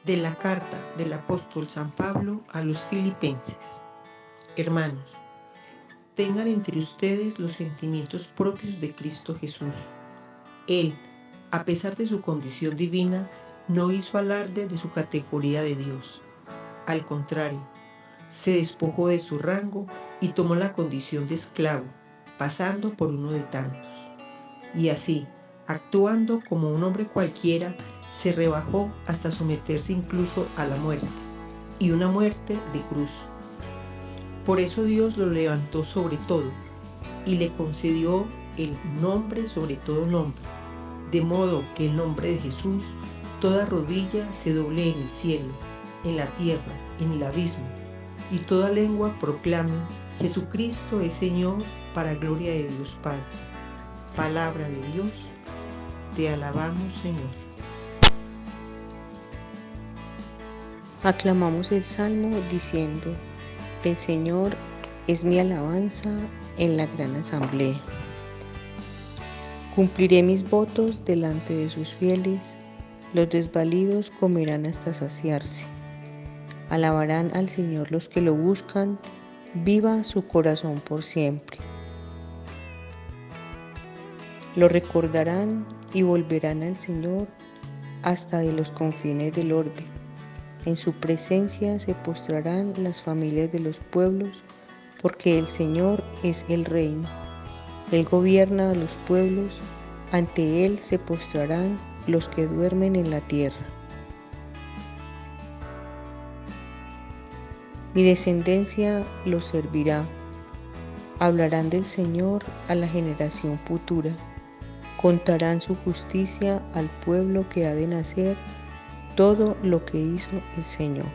De la carta del apóstol San Pablo a los Filipenses. Hermanos, tengan entre ustedes los sentimientos propios de Cristo Jesús. Él, a pesar de su condición divina, no hizo alarde de su categoría de Dios. Al contrario, se despojó de su rango y tomó la condición de esclavo, pasando por uno de tantos. Y así, actuando como un hombre cualquiera, se rebajó hasta someterse incluso a la muerte, y una muerte de cruz. Por eso Dios lo levantó sobre todo, y le concedió el nombre sobre todo nombre, de modo que el nombre de Jesús toda rodilla se doble en el cielo, en la tierra, en el abismo, y toda lengua proclame: Jesucristo es Señor, para gloria de Dios Padre. Palabra de Dios, te alabamos, Señor. Aclamamos el Salmo diciendo: el Señor es mi alabanza en la gran asamblea. Cumpliré mis votos delante de sus fieles, los desvalidos comerán hasta saciarse. Alabarán al Señor los que lo buscan, viva su corazón por siempre. Lo recordarán y volverán al Señor hasta de los confines del orbe. En su presencia se postrarán las familias de los pueblos, porque el Señor es el reino. Él gobierna a los pueblos, ante Él se postrarán los que duermen en la tierra. Mi descendencia los servirá. Hablarán del Señor a la generación futura. Contarán su justicia al pueblo que ha de nacer, todo lo que hizo el Señor.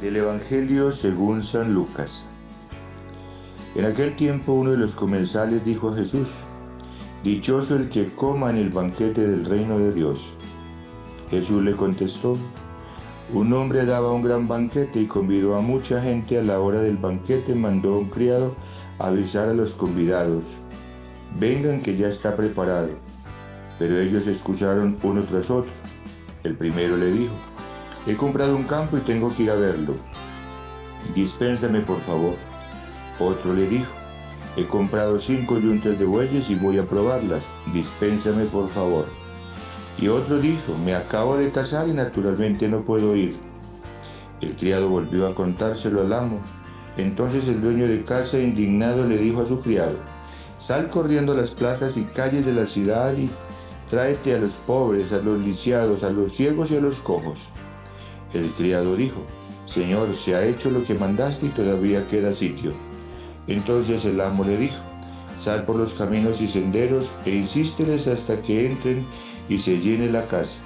Del Evangelio según San Lucas. En aquel tiempo uno de los comensales dijo a Jesús: dichoso el que coma en el banquete del reino de Dios. Jesús le contestó: un hombre daba un gran banquete y convidó a mucha gente. A la hora del banquete mandó a un criado a avisar a los convidados: vengan, que ya está preparado. Pero ellos se excusaron uno tras otro. El primero le dijo: he comprado un campo y tengo que ir a verlo. Dispénsame, por favor. Otro le dijo: he comprado 5 yuntas de bueyes y voy a probarlas. Dispénsame, por favor. Y otro dijo: me acabo de casar y naturalmente no puedo ir. El criado volvió a contárselo al amo. Entonces el dueño de casa, indignado, le dijo a su criado: sal corriendo a las plazas y calles de la ciudad y tráete a los pobres, a los lisiados, a los ciegos y a los cojos. El criado dijo: Señor, se ha hecho lo que mandaste y todavía queda sitio. Entonces el amo le dijo: sal por los caminos y senderos e insísteles hasta que entren y se llene la casa.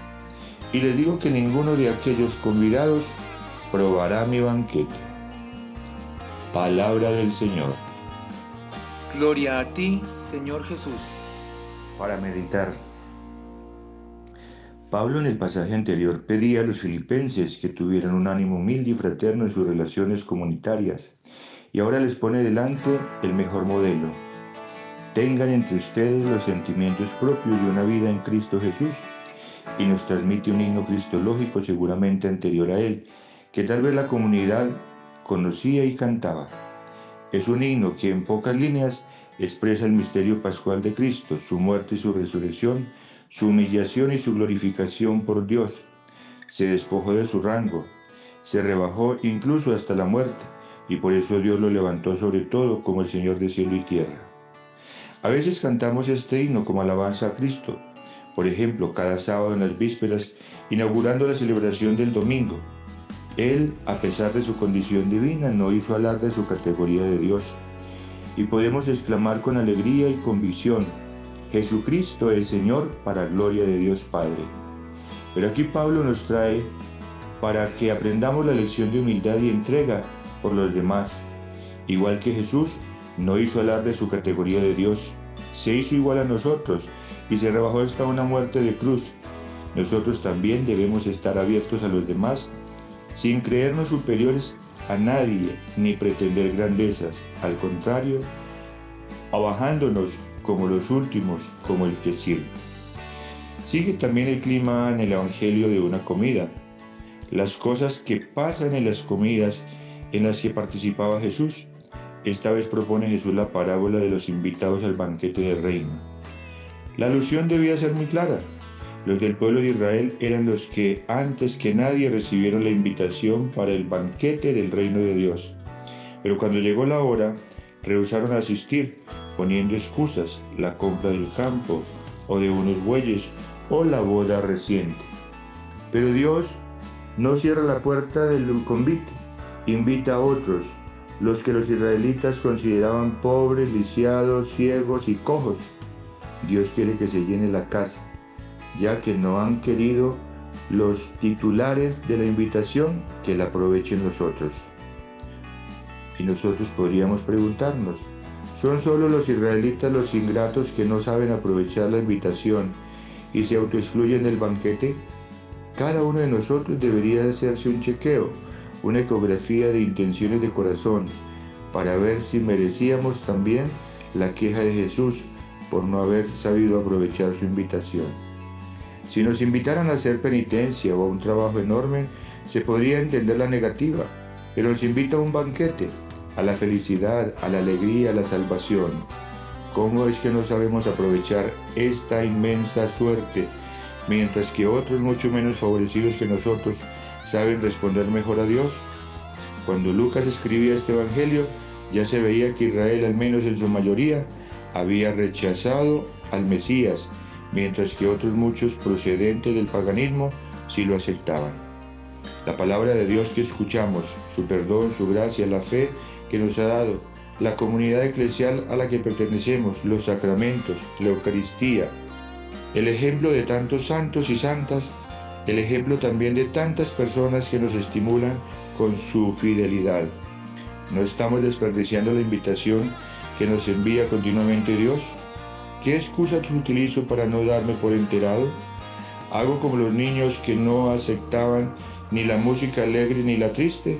Y les digo que ninguno de aquellos convidados probará mi banquete. Palabra del Señor. Gloria a ti, Señor Jesús. Para meditar. Pablo en el pasaje anterior pedía a los filipenses que tuvieran un ánimo humilde y fraterno en sus relaciones comunitarias, y ahora les pone delante el mejor modelo. Tengan entre ustedes los sentimientos propios de una vida en Cristo Jesús, y nos transmite un himno cristológico seguramente anterior a él, que tal vez la comunidad conocía y cantaba. Es un himno que en pocas líneas expresa el misterio pascual de Cristo, su muerte y su resurrección, su humillación y su glorificación por Dios. Se despojó de su rango, se rebajó incluso hasta la muerte, y por eso Dios lo levantó sobre todo como el Señor de cielo y tierra. A veces cantamos este himno como alabanza a Cristo, por ejemplo, cada sábado en las vísperas, inaugurando la celebración del domingo. Él, a pesar de su condición divina, no hizo alarde de su categoría de Dios. Y podemos exclamar con alegría y convicción: Jesucristo es Señor, para gloria de Dios Padre. Pero aquí Pablo nos trae para que aprendamos la lección de humildad y entrega por los demás. Igual que Jesús, no hizo alarde de su categoría de Dios, se hizo igual a nosotros y se rebajó hasta una muerte de cruz. Nosotros también debemos estar abiertos a los demás, sin creernos superiores a nadie ni pretender grandezas. Al contrario, abajándonos como los últimos, como el que sirve. Sigue también el clima en el Evangelio de una comida, las cosas que pasan en las comidas en las que participaba Jesús. Esta vez propone Jesús la parábola de los invitados al banquete del reino. La alusión debía ser muy clara. Los del pueblo de Israel eran los que antes que nadie recibieron la invitación para el banquete del reino de Dios. Pero cuando llegó la hora, rehusaron asistir, poniendo excusas, la compra del campo, o de unos bueyes, o la boda reciente. Pero Dios no cierra la puerta del convite, invita a otros, los que los israelitas consideraban pobres, lisiados, ciegos y cojos. Dios quiere que se llene la casa, ya que no han querido los titulares de la invitación que la aprovechen los otros. Y nosotros podríamos preguntarnos, ¿son solo los israelitas los ingratos que no saben aprovechar la invitación y se autoexcluyen del banquete? Cada uno de nosotros debería hacerse un chequeo, una ecografía de intenciones de corazón, para ver si merecíamos también la queja de Jesús por no haber sabido aprovechar su invitación. Si nos invitaran a hacer penitencia o a un trabajo enorme, se podría entender la negativa, pero nos invita a un banquete, a la felicidad, a la alegría, a la salvación. ¿Cómo es que no sabemos aprovechar esta inmensa suerte, mientras que otros mucho menos favorecidos que nosotros saben responder mejor a Dios? Cuando Lucas escribía este evangelio, ya se veía que Israel, al menos en su mayoría, había rechazado al Mesías, mientras que otros muchos procedentes del paganismo sí lo aceptaban. La palabra de Dios que escuchamos, su perdón, su gracia, la fe que nos ha dado, la comunidad eclesial a la que pertenecemos, los sacramentos, la Eucaristía, el ejemplo de tantos santos y santas, el ejemplo también de tantas personas que nos estimulan con su fidelidad. ¿No estamos desperdiciando la invitación que nos envía continuamente Dios? ¿Qué excusas utilizo para no darme por enterado? ¿Hago como los niños que no aceptaban ni la música alegre ni la triste?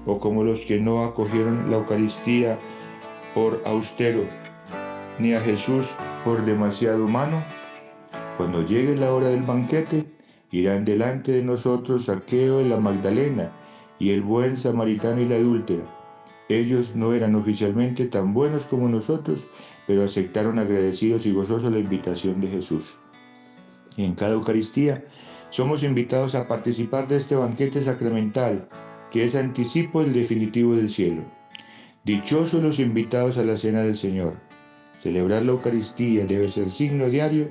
¿O como los que no acogieron la Eucaristía por austero, ni a Jesús por demasiado humano? Cuando llegue la hora del banquete, irán delante de nosotros Zaqueo y la Magdalena, y el buen samaritano y la adúltera. Ellos no eran oficialmente tan buenos como nosotros, pero aceptaron agradecidos y gozosos la invitación de Jesús. En cada Eucaristía somos invitados a participar de este banquete sacramental, que es anticipo del definitivo del cielo. Dichosos los invitados a la cena del Señor. Celebrar la Eucaristía debe ser signo diario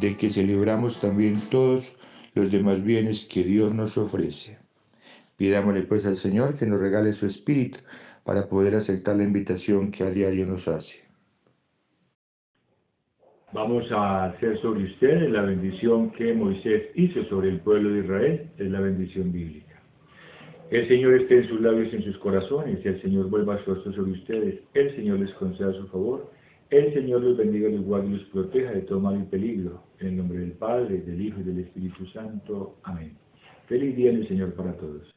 de que celebramos también todos los demás bienes que Dios nos ofrece. Pidámosle pues al Señor que nos regale su Espíritu para poder aceptar la invitación que a diario nos hace. Vamos a hacer sobre ustedes la bendición que Moisés hizo sobre el pueblo de Israel, es la bendición bíblica. El Señor esté en sus labios y en sus corazones, y el Señor vuelva su rostro sobre ustedes, el Señor les conceda su favor, el Señor los bendiga, los guarde y los proteja de todo mal y peligro, en el nombre del Padre, del Hijo y del Espíritu Santo. Amén. Feliz día en el Señor para todos.